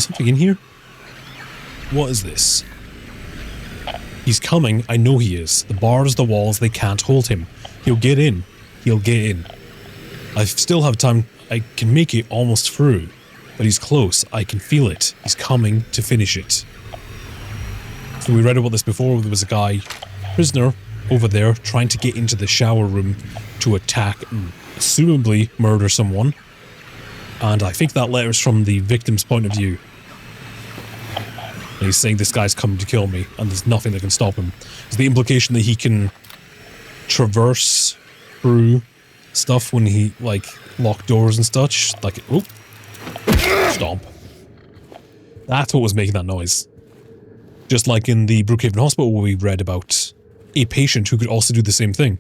there something in here? What is this? He's coming. I know he is. The bars, the walls, they can't hold him. He'll get in. He'll get in. I still have time. I can make it almost through. But he's close. I can feel it. He's coming to finish it. So we read about this before. There was a guy, prisoner, over there trying to get into the shower room to attack and assumably murder someone. And I think that letter's from the victim's point of view. And he's saying this guy's coming to kill me and there's nothing that can stop him. Is the implication that he can traverse through stuff when he, like, lock doors and such? Like, oh. Stomp. That's what was making that noise. Just like in the Brookhaven Hospital where we read about a patient who could also do the same thing.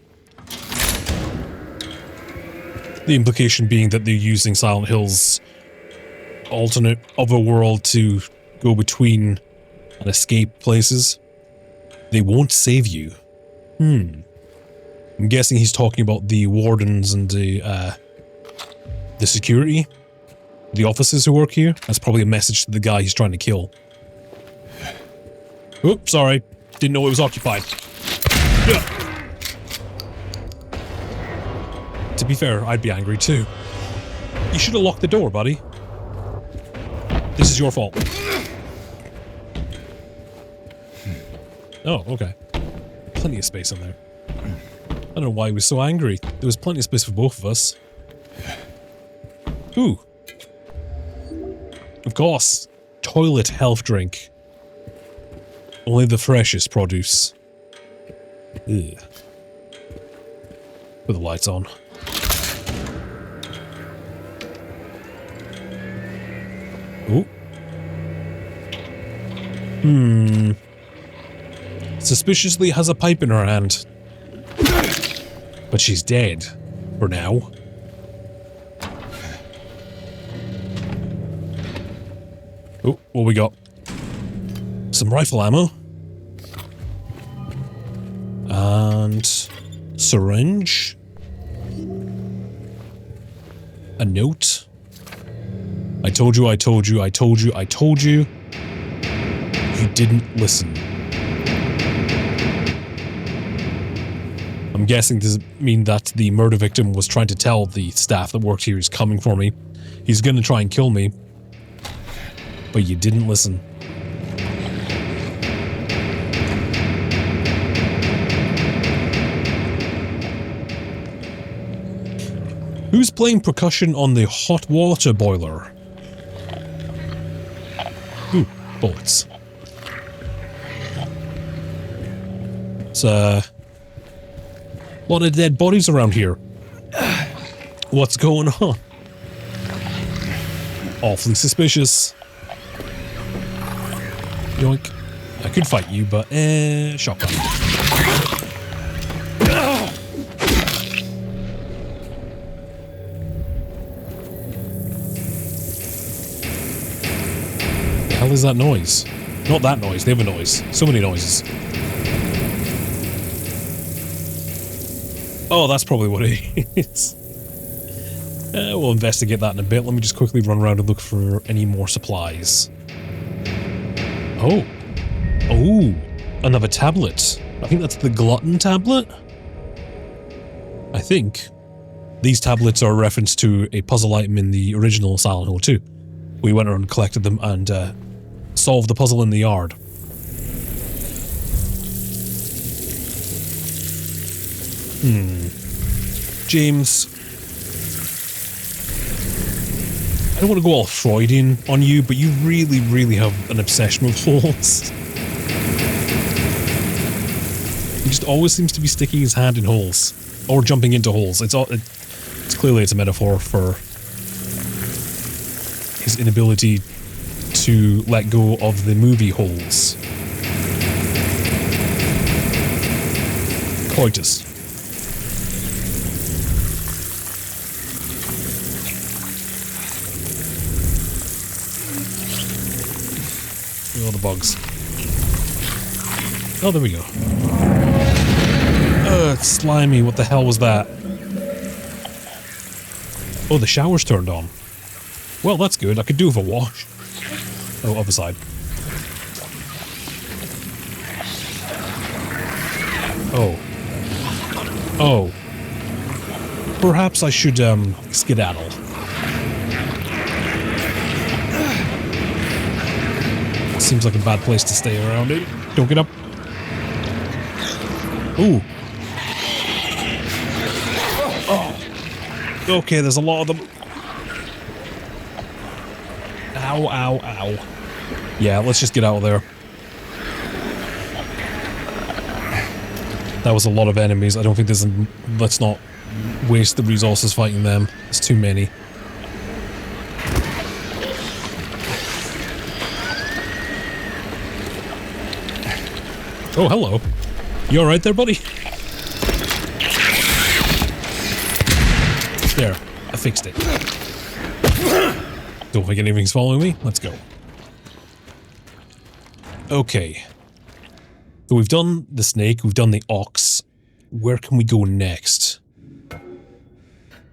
The implication being that they're using Silent Hill's alternate otherworld to go between and escape places. They won't save you. I'm guessing he's talking about the wardens and the security. The officers who work here. That's probably a message to the guy he's trying to kill. Oops, sorry. Didn't know it was occupied. To be fair, I'd be angry too. You should have locked the door, buddy. This is your fault. Oh, okay. Plenty of space in there. I don't know why he was so angry. There was plenty of space for both of us. Ooh. Of course. Toilet health drink. Only the freshest produce. Ugh. Put the lights on. Ooh. Suspiciously has a pipe in her hand. But she's dead. For now. Oh, what we got? Some rifle ammo. And syringe. A note. I told you, I told you, I told you, I told you. You didn't listen. I'm guessing does it mean that the murder victim was trying to tell the staff that worked here he's coming for me. He's gonna try and kill me. But you didn't listen. Who's playing percussion on the hot water boiler? Ooh, bullets. It's a lot of dead bodies around here. What's going on? Awfully suspicious. Yoink. I could fight you, but shotgun. The hell is that noise? Not that noise, the other noise. So many noises. Oh, that's probably what it is. We'll investigate that in a bit. Let me just quickly run around and look for any more supplies. Oh. Oh, another tablet. I think that's the Glutton tablet? I think. These tablets are a reference to a puzzle item in the original Silent Hill 2. We went around and collected them and solved the puzzle in the yard. James. I don't want to go all Freudian on you, but you really, really have an obsession with holes. He just always seems to be sticking his hand in holes. Or jumping into holes. It's clearly a metaphor for his inability to let go of the movie holes. Coitus. All the bugs. Oh, there we go. It's slimy. What the hell was that? Oh, the shower's turned on. Well, that's good. I could do with a wash. Oh, other side. Oh. Oh. Perhaps I should, skedaddle. Seems like a bad place to stay around it. Don't get up. Ooh. Oh. Okay, there's a lot of them. Ow, ow, ow. Yeah, let's just get out of there. That was a lot of enemies. I don't think there's a... Let's not waste the resources fighting them. There's too many. Oh, hello. You alright there, buddy? There. I fixed it. Don't think anything's following me. Let's go. Okay. So we've done the snake, we've done the ox. Where can we go next?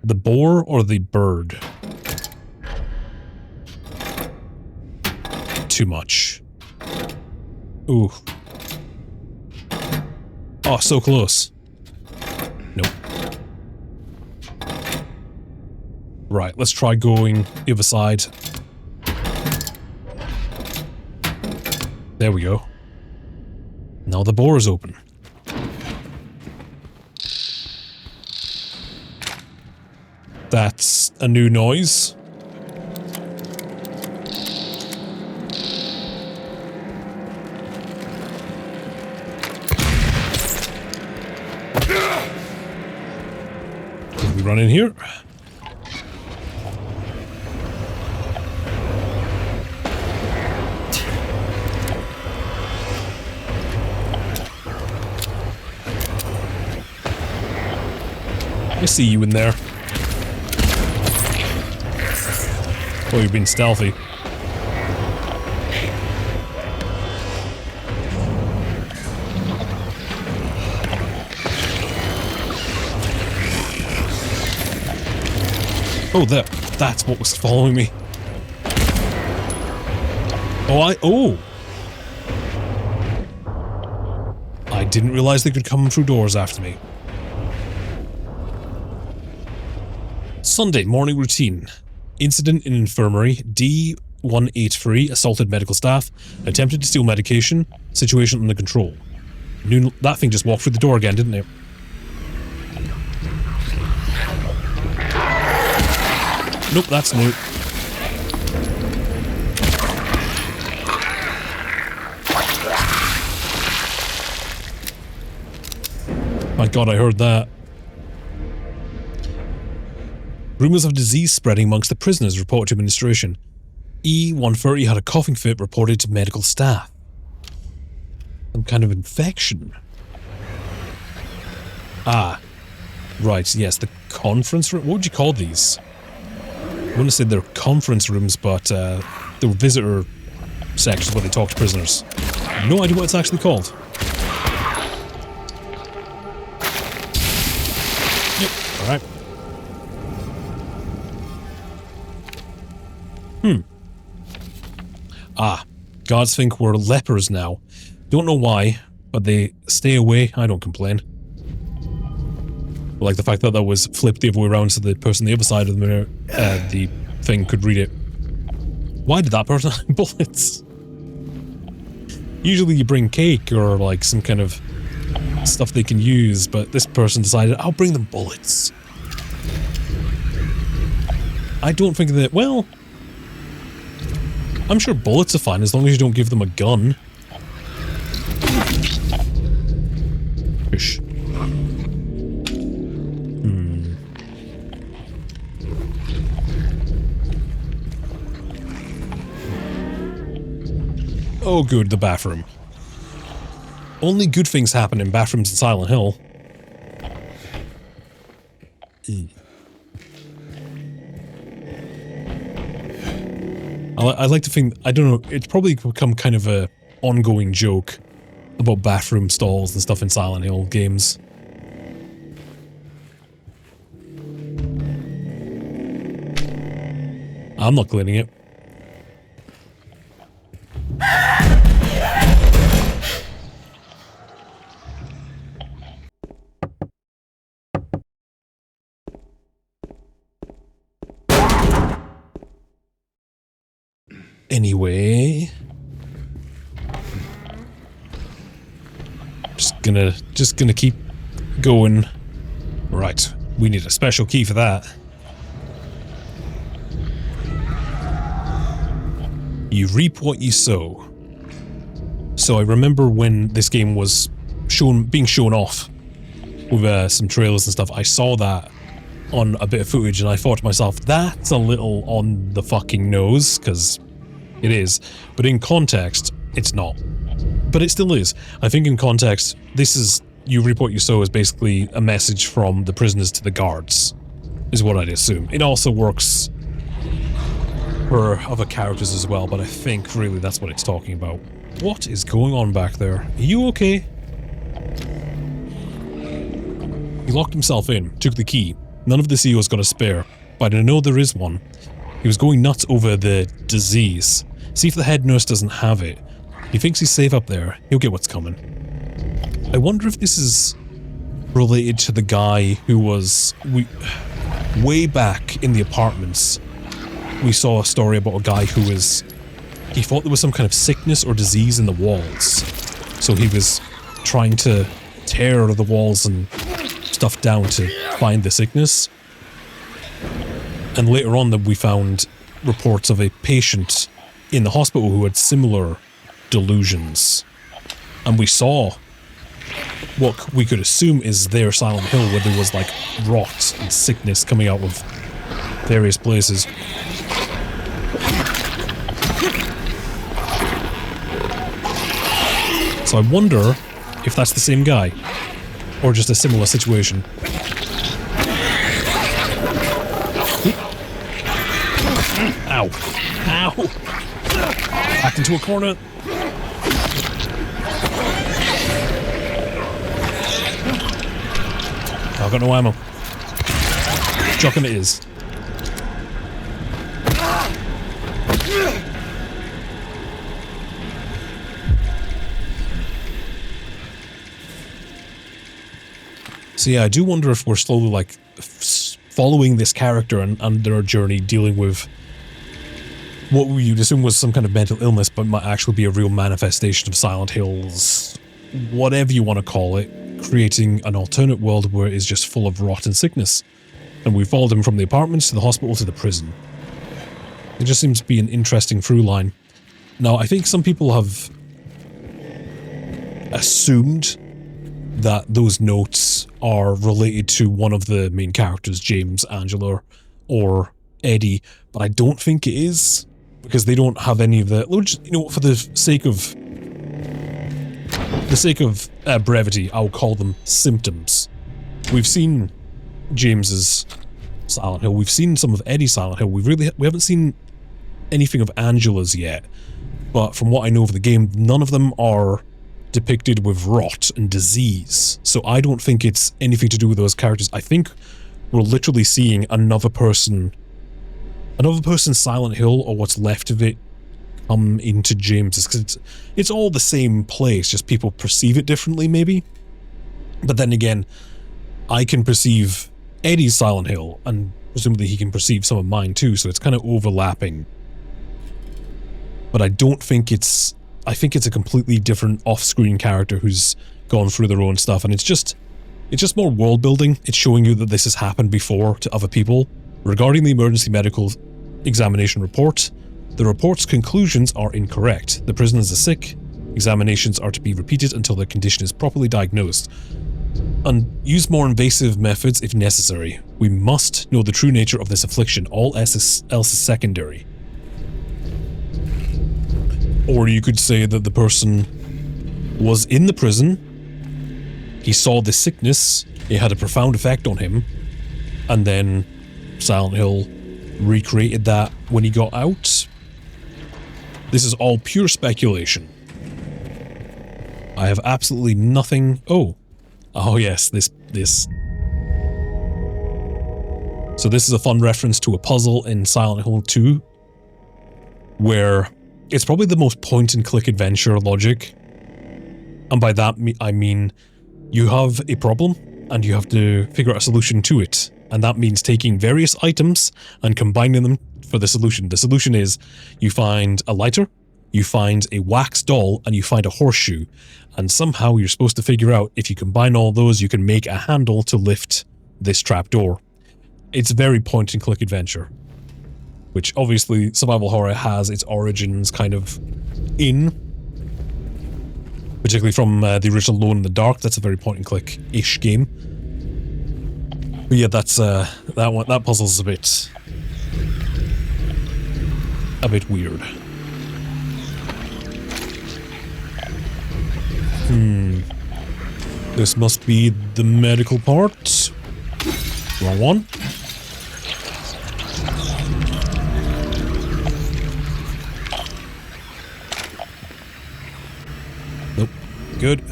The boar or the bird? Too much. Ooh. Oh, so close. Nope. Right, let's try going the other side. There we go. Now the boar is open. That's a new noise. Can we run in here? I see you in there. Oh, you're being stealthy. Oh, that's what was following me. Oh, I didn't realize they could come through doors after me. Sunday morning routine. Incident in infirmary. D183 assaulted medical staff. Attempted to steal medication. Situation under control. That thing just walked through the door again, didn't it? Nope, that's new. My god, I heard that. Rumours of disease spreading amongst the prisoners reported to administration. E130 had a coughing fit reported to medical staff. Some kind of infection. Ah. Right, yes, the conference room. What would you call these? I want to say they're conference rooms, but they're visitor sections where they talk to prisoners. No idea what it's actually called. Yep, alright. Ah, guards think we're lepers now. Don't know why, but they stay away. I don't complain. Like the fact that that was flipped the other way around so the person on the other side of the mirror, the thing could read it. Why did that person have bullets? Usually you bring cake or like some kind of stuff they can use, but this person decided, I'll bring them bullets. I don't think that, well, I'm sure bullets are fine as long as you don't give them a gun. Fish. Oh good, the bathroom. Only good things happen in bathrooms in Silent Hill. I like to think, I don't know, it's probably become kind of a ongoing joke about bathroom stalls and stuff in Silent Hill games. I'm not cleaning it. Anyway, just gonna keep going. Right, we need a special key for that. You reap what you sow. So I remember when this game was being shown off with some trailers and stuff, I saw that on a bit of footage and I thought to myself, that's a little on the fucking nose, because it is. But in context, it's not. But it still is. I think in context, this is, you reap what you sow is basically a message from the prisoners to the guards, is what I'd assume. It also works for other characters as well, but I think really that's what it's talking about. What is going on back there? Are you okay? He locked himself in, took the key. None of the CEOs got a spare, but I know there is one. He was going nuts over the disease. See if the head nurse doesn't have it. He thinks he's safe up there. He'll get what's coming. I wonder if this is related to the guy who was... way back in the apartments, we saw a story about a guy who was... he thought there was some kind of sickness or disease in the walls. So he was trying to tear the walls and stuff down to find the sickness. And later on we found reports of a patient in the hospital who had similar delusions. And we saw what we could assume is their Silent Hill, where there was like rot and sickness coming out of various places. So I wonder if that's the same guy, or just a similar situation. Ow. Ow! Back into a corner. I've got no ammo. Shotgun it is. So yeah, I do wonder if we're slowly like following this character and their journey dealing with what we would assume was some kind of mental illness, but might actually be a real manifestation of Silent Hill's, whatever you want to call it, creating an alternate world where it is just full of rot and sickness. And we followed him from the apartments to the hospital to the prison. It just seems to be an interesting through line. Now, I think some people have assumed that those notes are related to one of the main characters, James, Angela, or Eddie, but I don't think it is, because they don't have any of the... You know, for the sake of brevity, I'll call them symptoms. We've seen James's Silent Hill, we've seen some of Eddie's Silent Hill, we haven't seen anything of Angela's yet, but from what I know of the game, none of them are depicted with rot and disease, so I don't think it's anything to do with those characters. I think we're literally seeing another person's Silent Hill, or what's left of it, come into James's, because it's all the same place, just people perceive it differently maybe. But then again, I can perceive Eddie's Silent Hill, and presumably he can perceive some of mine too, so it's kind of overlapping. But I don't think it's... I think it's a completely different off-screen character who's gone through their own stuff, and it's just more world building. It's showing you that this has happened before to other people. Regarding the emergency medical examination report, the report's conclusions are incorrect. The prisoners are sick. Examinations are to be repeated until their condition is properly diagnosed. And use more invasive methods if necessary. We must know the true nature of this affliction. All else is secondary. Or you could say that the person was in the prison, he saw the sickness, it had a profound effect on him, and then Silent Hill recreated that when he got out. This is all pure speculation. I have absolutely nothing... Oh yes, this. So this is a fun reference to a puzzle in Silent Hill 2, where it's probably the most point-and-click adventure logic. And by that I mean you have a problem and you have to figure out a solution to it. And that means taking various items and combining them for the solution. The solution is you find a lighter, you find a wax doll, and you find a horseshoe. And somehow you're supposed to figure out if you combine all those, you can make a handle to lift this trapdoor. It's a very point-and-click adventure, which obviously survival horror has its origins kind of in, particularly from the original Alone in the Dark. That's a very point-and-click-ish game. But yeah, that's that puzzle's a bit weird. This must be the medical part. Wrong one. Nope. Good.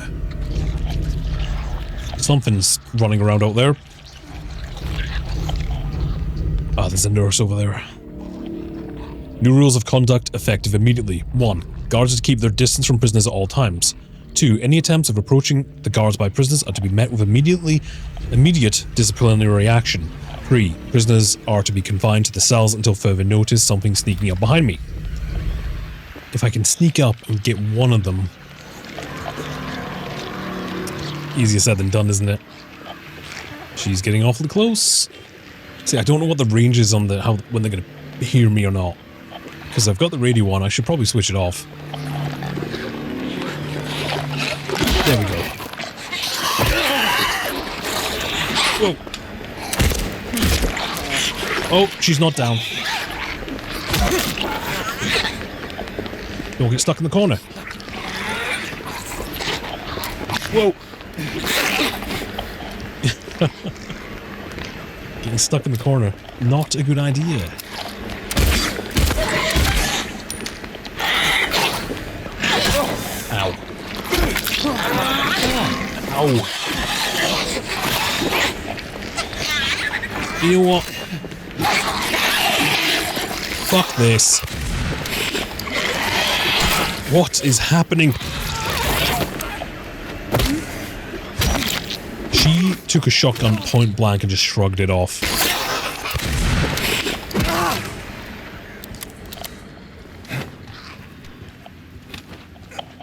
Something's running around out there. Ah, there's a nurse over there. New rules of conduct effective immediately. 1. Guards are to keep their distance from prisoners at all times. 2. Any attempts of approaching the guards by prisoners are to be met with immediate disciplinary action. 3. Prisoners are to be confined to the cells until further notice. Something sneaking up behind me. If I can sneak up and get one of them... Easier said than done, isn't it? She's getting awfully close. See, I don't know what the range is on when they're going to hear me or not. Because I've got the radio on, I should probably switch it off. There we go. Whoa. Oh, she's not down. Don't get stuck in the corner. Whoa. Getting stuck in the corner. Not a good idea. Ow. Ow. You know what? Fuck this. What is happening? She took a shotgun point blank and just shrugged it off.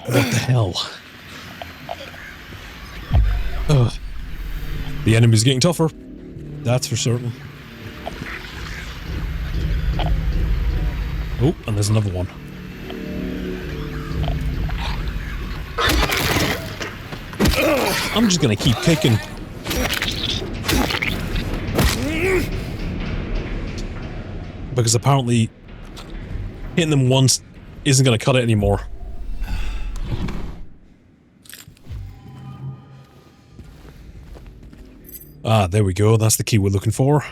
What the hell? Ugh. The enemy's getting tougher. That's for certain. Oh, and there's another one. I'm just gonna keep kicking. Because apparently hitting them once isn't gonna cut it anymore. Ah, there we go. That's the key we're looking for.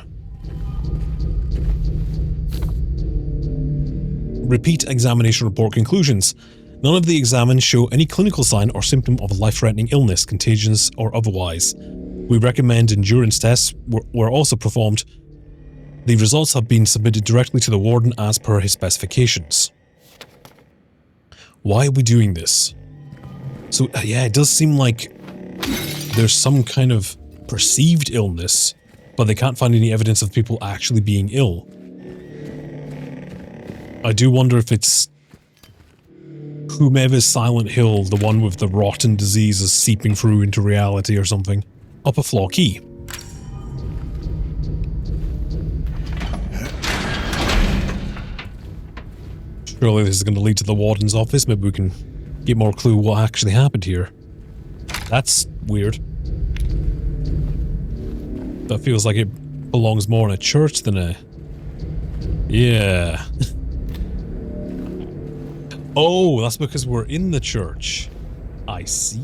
Repeat examination report conclusions. None of the examined show any clinical sign or symptom of a life-threatening illness, contagious or otherwise. We recommend endurance tests were also performed. The results have been submitted directly to the warden as per his specifications. Why are we doing this? So, yeah, it does seem like there's some kind of perceived illness, but they can't find any evidence of people actually being ill. I do wonder if it's whomever's Silent Hill, the one with the rotten diseases seeping through into reality or something. Upper floor key. Surely this is going to lead to the warden's office. Maybe we can get more clue what actually happened here. That's weird. That feels like it belongs more in a church than a... Yeah. Oh, that's because we're in the church. I see.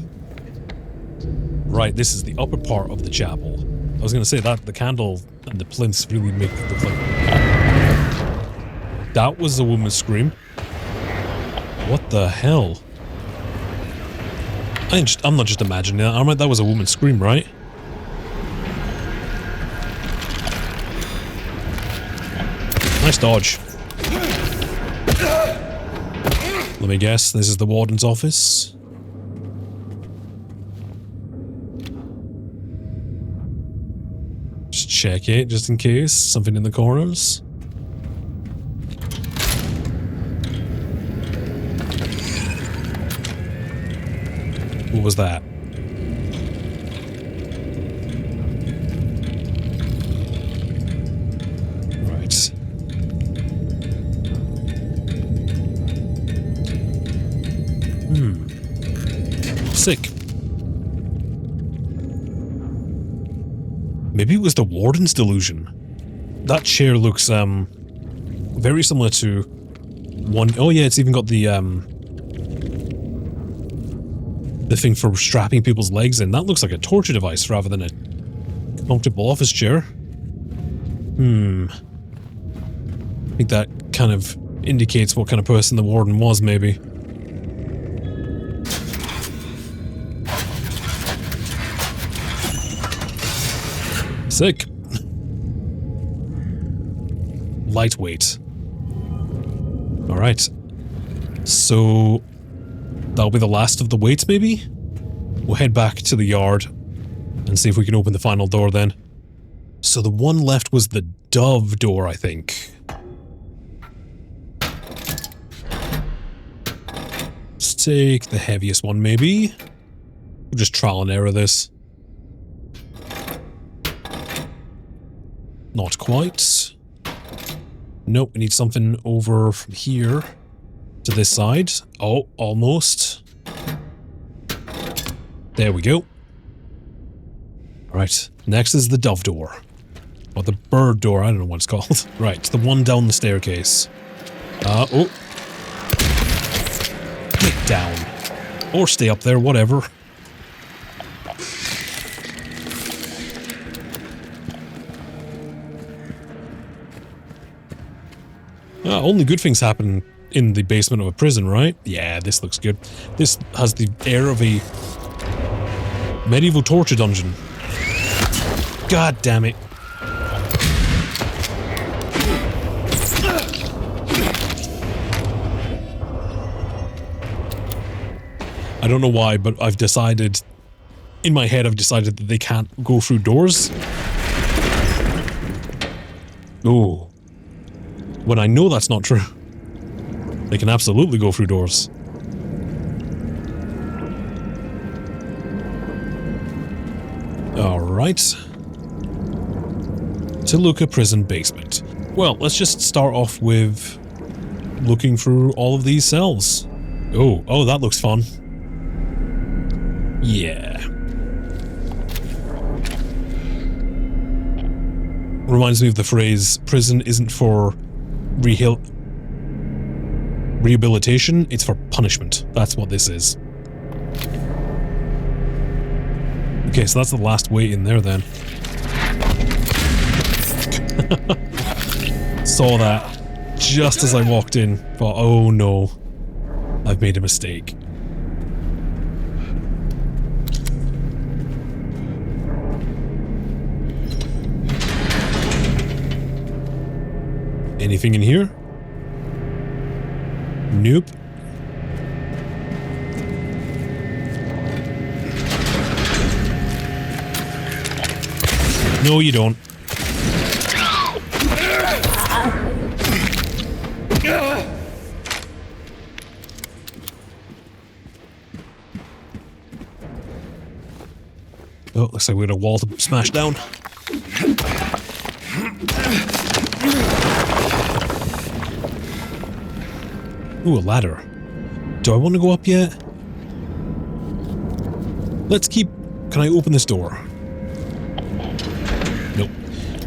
Right, this is the upper part of the chapel. I was going to say that the candle and the plinths really make it look like... That was a woman's scream. What the hell? I'm not just imagining that. That was a woman's scream, right? Nice dodge. Let me guess, this is the warden's office. Just check it, just in case. Something in the corners. What was that? Right. Sick. Maybe it was the warden's delusion. That chair looks, very similar to one... Oh yeah, it's even got the thing for strapping people's legs in. That looks like a torture device rather than a comfortable office chair. I think that kind of indicates what kind of person the warden was, maybe. Sick. Lightweight. Alright. So that'll be the last of the weights, maybe? We'll head back to the yard and see if we can open the final door then. So the one left was the dove door, I think. Let's take the heaviest one, maybe. We'll just trial and error this. Not quite. Nope, we need something over from here to this side. Oh, almost. There we go. Alright, next is the dove door. Or the bird door, I don't know what it's called. Right, the one down the staircase. Oh. Get down. Or stay up there, whatever. Only good things happen in the basement of a prison, right? Yeah, this looks good. This has the air of a medieval torture dungeon. God damn it. I don't know why, but I've decided... In my head, I've decided that they can't go through doors. Oh. When I know that's not true. They can absolutely go through doors. Alright. Toluca Prison basement. Well, let's just start off with looking through all of these cells. Oh, that looks fun. Yeah. Reminds me of the phrase, prison isn't for rehabilitation, it's for punishment. That's what this is. Okay, so that's the last way in there then. Saw that just as I walked in. Thought, oh no, I've made a mistake. Anything in here? Nope. No, you don't. Oh, looks like we got a wall to smash down. Ooh, a ladder. Do I want to go up yet? Let's keep... Can I open this door? Nope.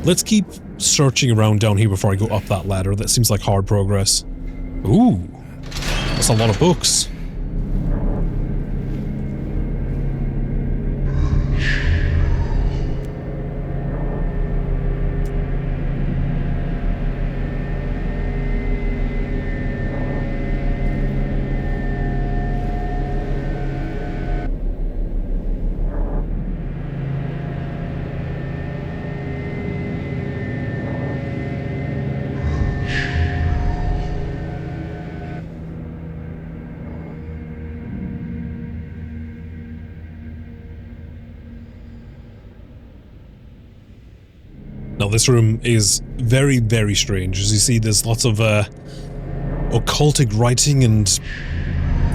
Let's keep searching around down here before I go up that ladder. That seems like hard progress. Ooh. That's a lot of books. Now this room is very, very strange. As you see, there's lots of occultic writing and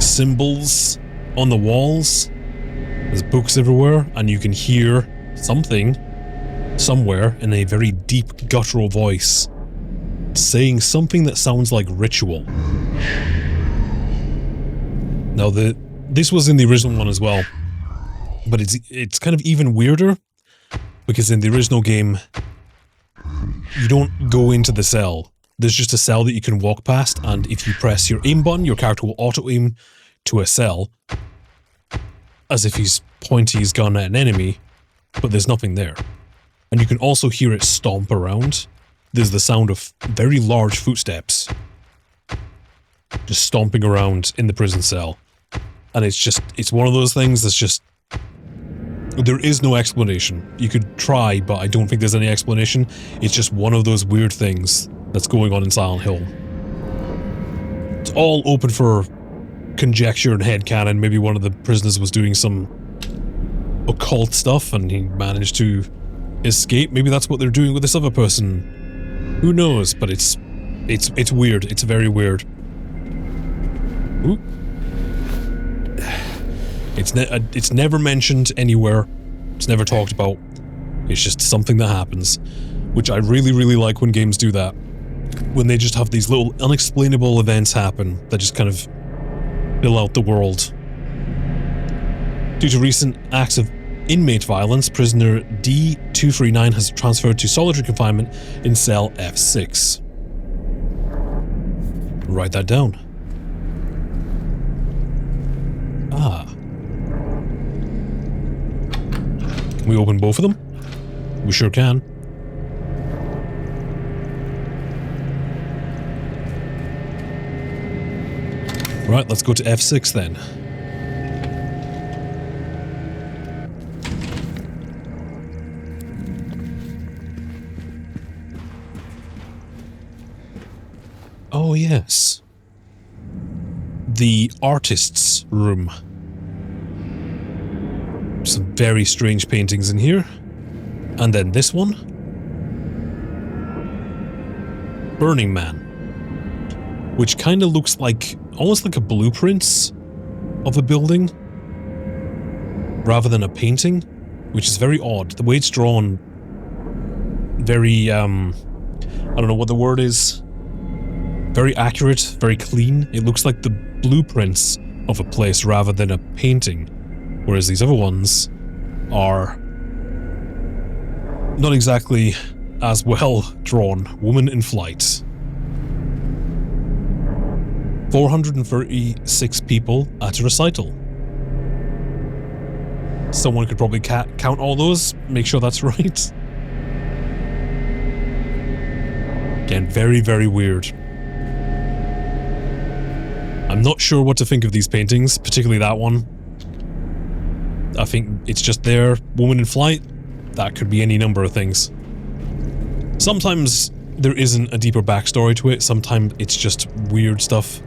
symbols on the walls. There's books everywhere, and you can hear something somewhere in a very deep guttural voice saying something that sounds like ritual. Now, this was in the original one as well, but it's kind of even weirder, because in the original game, you don't go into the cell. There's just a cell that you can walk past, and if you press your aim button, your character will auto-aim to a cell, as if he's pointing his gun at an enemy, but there's nothing there. And you can also hear it stomp around. There's the sound of very large footsteps just stomping around in the prison cell. And it's one of those things that's just... There is no explanation. You could try, but I don't think there's any explanation. It's just one of those weird things that's going on in Silent Hill. It's all open for conjecture and headcanon. Maybe one of the prisoners was doing some occult stuff and he managed to escape. Maybe that's what they're doing with this other person. Who knows? But it's weird. It's very weird. Ooh. It's never mentioned anywhere. It's never talked about. It's just something that happens, which I really, really like when games do that. When they just have these little unexplainable events happen that just kind of fill out the world. Due to recent acts of inmate violence, prisoner D239 has transferred to solitary confinement in cell F6. Write that down. Ah. Can we open both of them? We sure can. Right, let's go to F6 then. Oh yes. The artist's room. Some very strange paintings in here. And then this one. Burning Man. Which kind of looks like, almost like a blueprint of a building. Rather than a painting. Which is very odd. The way it's drawn. Very, I don't know what the word is. Very accurate, very clean. It looks like the blueprints of a place rather than a painting. Whereas these other ones are not exactly as well drawn. Woman in Flight. 436 people at a recital. Someone could probably count all those, make sure that's right. Again, very, very weird. I'm not sure what to think of these paintings, particularly that one. I think it's just there. Woman in Flight. That could be any number of things. Sometimes there isn't a deeper backstory to it. Sometimes it's just weird stuff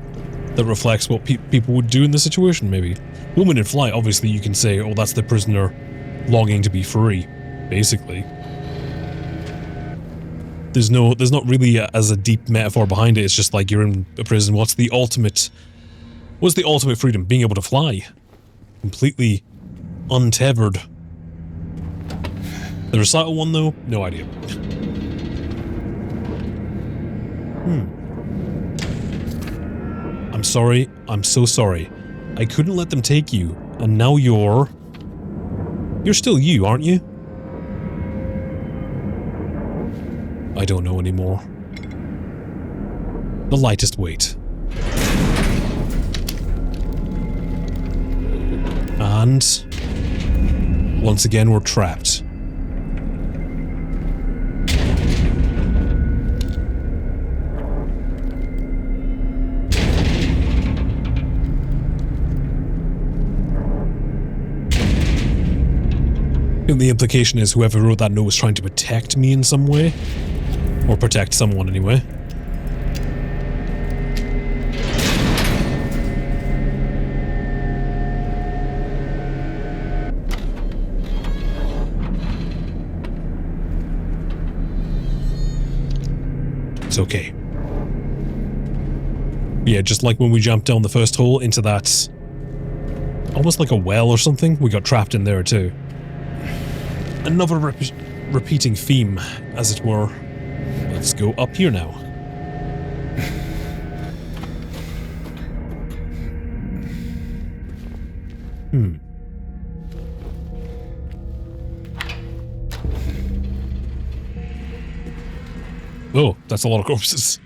that reflects what people would do in the situation, maybe. Woman in Flight, obviously you can say, oh, that's the prisoner longing to be free, basically. There's not really as a deep metaphor behind it. It's just like you're in a prison. What's the ultimate freedom? Being able to fly. Completely untethered. The recital one, though? No idea. I'm sorry. I'm so sorry. I couldn't let them take you. And now you're still you, aren't you? I don't know anymore. The lightest weight. And once again, we're trapped. And the implication is whoever wrote that note was trying to protect me in some way. Or protect someone, anyway. It's okay. Yeah, just like when we jumped down the first hole into that almost like a well or something. We got trapped in there too. Another repeating theme, as it were. Let's go up here now. Oh, that's a lot of corpses.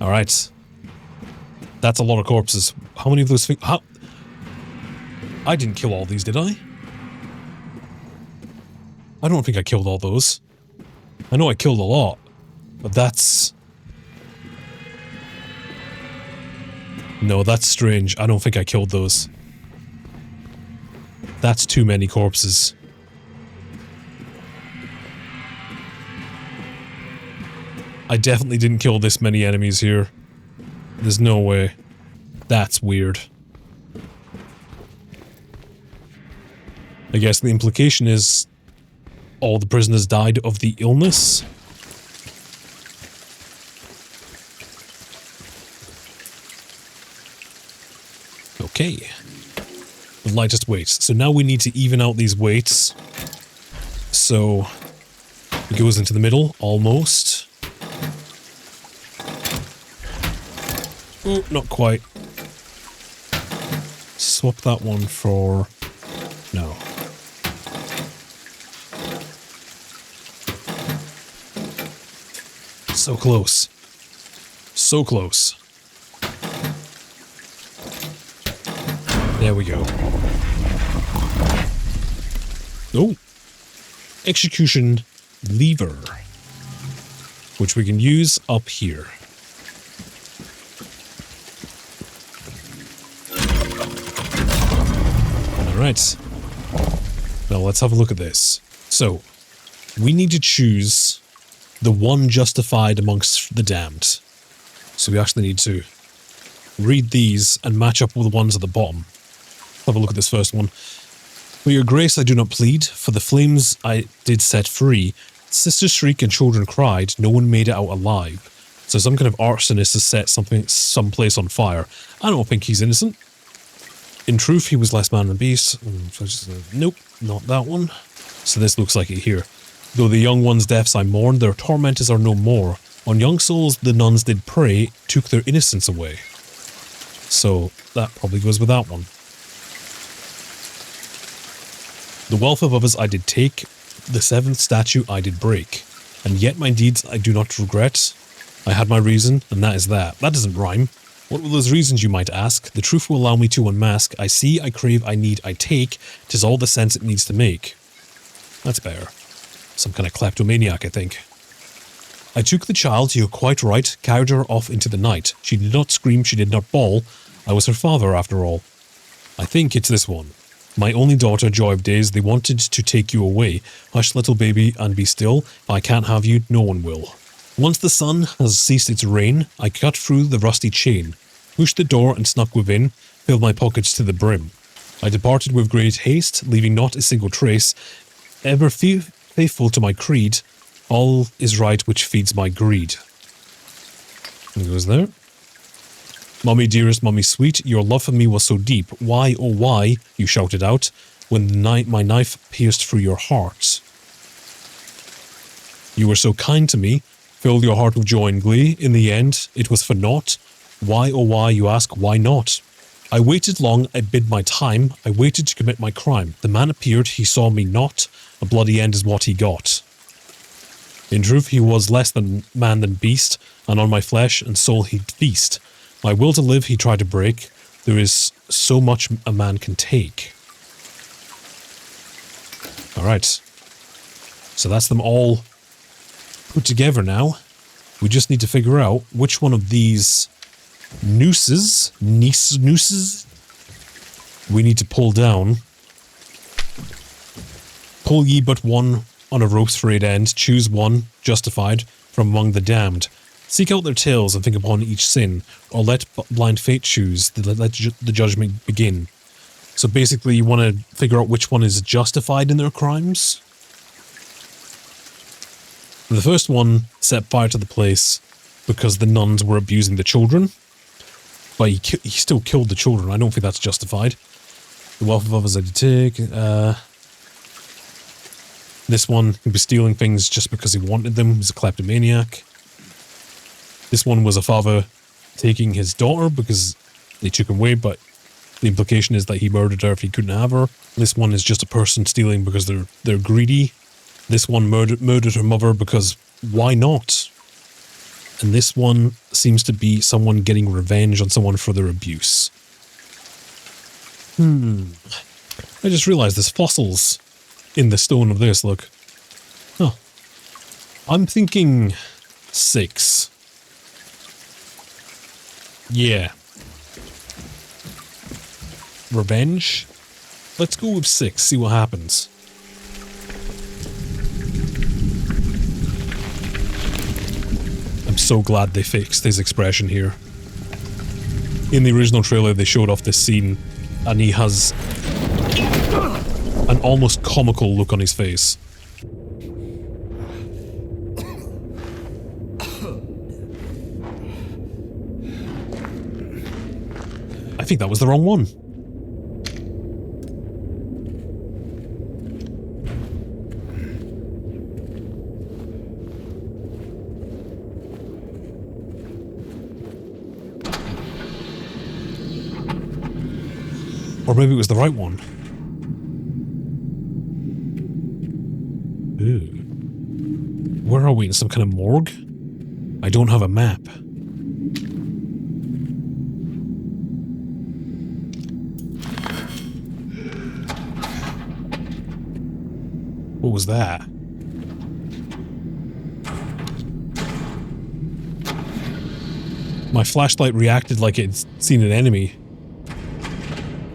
Alright. That's a lot of corpses. How many of those things? How? I didn't kill all these, did I? I don't think I killed all those. I know I killed a lot, but that's... No, that's strange. I don't think I killed those. That's too many corpses. I definitely didn't kill this many enemies here. There's no way. That's weird. I guess the implication is all the prisoners died of the illness. Okay. The lightest weights. So now we need to even out these weights. So it goes into the middle, almost. Oh, not quite. Swap that one for... No. So close. So close. There we go. Oh. Execution lever. Which we can use up here. Alright. Now let's have a look at this. So, we need to choose the one justified amongst the damned. So we actually need to read these and match up with the ones at the bottom. Have a look at this first one. For your grace I do not plead, for the flames I did set free. Sisters shriek and children cried, no one made it out alive. So some kind of arsonist has set someplace on fire. I don't think he's innocent. In truth, he was less man than beast. Nope, not that one. So this looks like it here. Though the young ones' deaths I mourn, their tormentors are no more. On young souls the nuns did prey, took their innocence away. So that probably goes with that one. The wealth of others I did take, the seventh statue I did break. And yet my deeds I do not regret. I had my reason, and that is that. That doesn't rhyme. What were those reasons, you might ask? The truth will allow me to unmask. I see, I crave, I need, I take. 'Tis all the sense it needs to make. That's better. Some kind of kleptomaniac, I think. I took the child, you're quite right, carried her off into the night. She did not scream, she did not bawl. I was her father, after all. I think it's this one. My only daughter, joy of days, they wanted to take you away. Hush, little baby, and be still. If I can't have you, no one will. Once the sun has ceased its reign, I cut through the rusty chain, pushed the door and snuck within, filled my pockets to the brim. I departed with great haste, leaving not a single trace, ever faithful to my creed, all is right which feeds my greed. And it goes there. Mummy dearest, mummy sweet, your love for me was so deep. Why, oh why, you shouted out, when my knife pierced through your heart. You were so kind to me, filled your heart with joy and glee. In the end, it was for naught. Why, oh why, you ask, why not? I waited long, I bid my time, I waited to commit my crime. The man appeared, he saw me not, a bloody end is what he got. In truth, he was less than man than beast, and on my flesh and soul he'd feast. My will to live he tried to break, there is so much a man can take. Alright. So that's them all put together now. We just need to figure out which one of these nooses we need to pull down. Pull ye but one on a rope's frayed end, choose one, justified, from among the damned. Seek out their tales and think upon each sin, or let blind fate choose, let the judgment begin. So basically you want to figure out which one is justified in their crimes. The first one set fire to the place because the nuns were abusing the children. But he still killed the children. I don't think that's justified. The wealth of others I did take. This one could be stealing things just because he wanted them. He's a kleptomaniac. This one was a father taking his daughter because they took him away, but the implication is that he murdered her if he couldn't have her. This one is just a person stealing because they're greedy. This one murdered her mother because why not? And this one seems to be someone getting revenge on someone for their abuse. I just realized there's fossils in the stone of this, look. Huh. I'm thinking 6. Yeah. Revenge? Let's go with 6, see what happens. I'm so glad they fixed his expression here. In the original trailer, they showed off this scene, and he has an almost comical look on his face. I think that was the wrong one. Or maybe it was the right one. Ooh. Where are we? In some kind of morgue? I don't have a map. What was that? My flashlight reacted like it'd seen an enemy.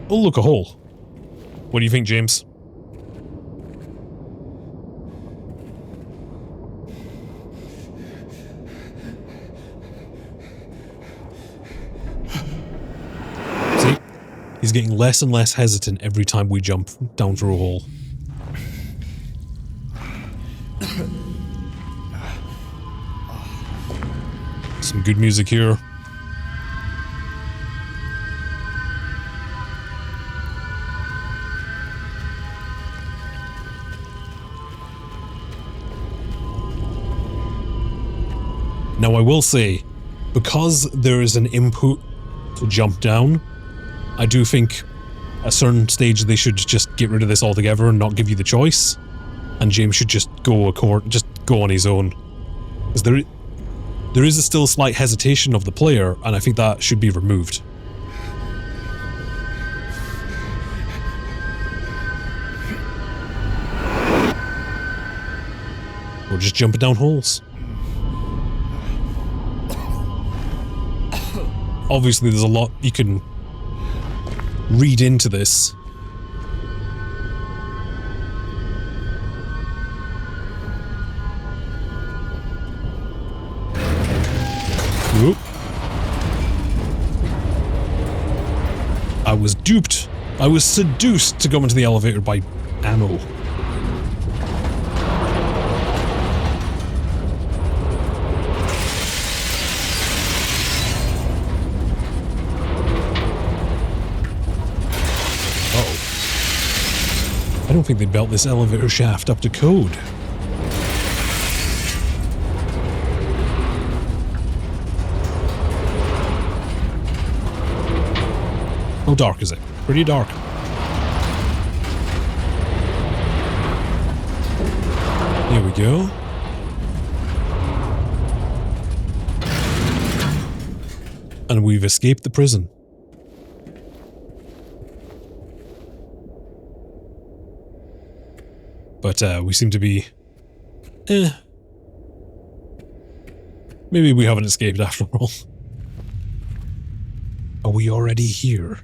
Oh, look, a hole. What do you think, James? See? He's getting less and less hesitant every time we jump down through a hole. Some good music here. Now I will say, because there is an input to jump down, I do think at a certain stage they should just get rid of this altogether and not give you the choice. And James should just go on his own. Because there is still a slight hesitation of the player, and I think that should be removed. Or just jumping down holes. Obviously, there's a lot you can read into this. Whoop. I was duped. I was seduced to go into the elevator by ammo. I don't think they built this elevator shaft up to code. How dark is it? Pretty dark. Here we go. And we've escaped the prison. But we seem to be... Maybe we haven't escaped after all. Are we already here?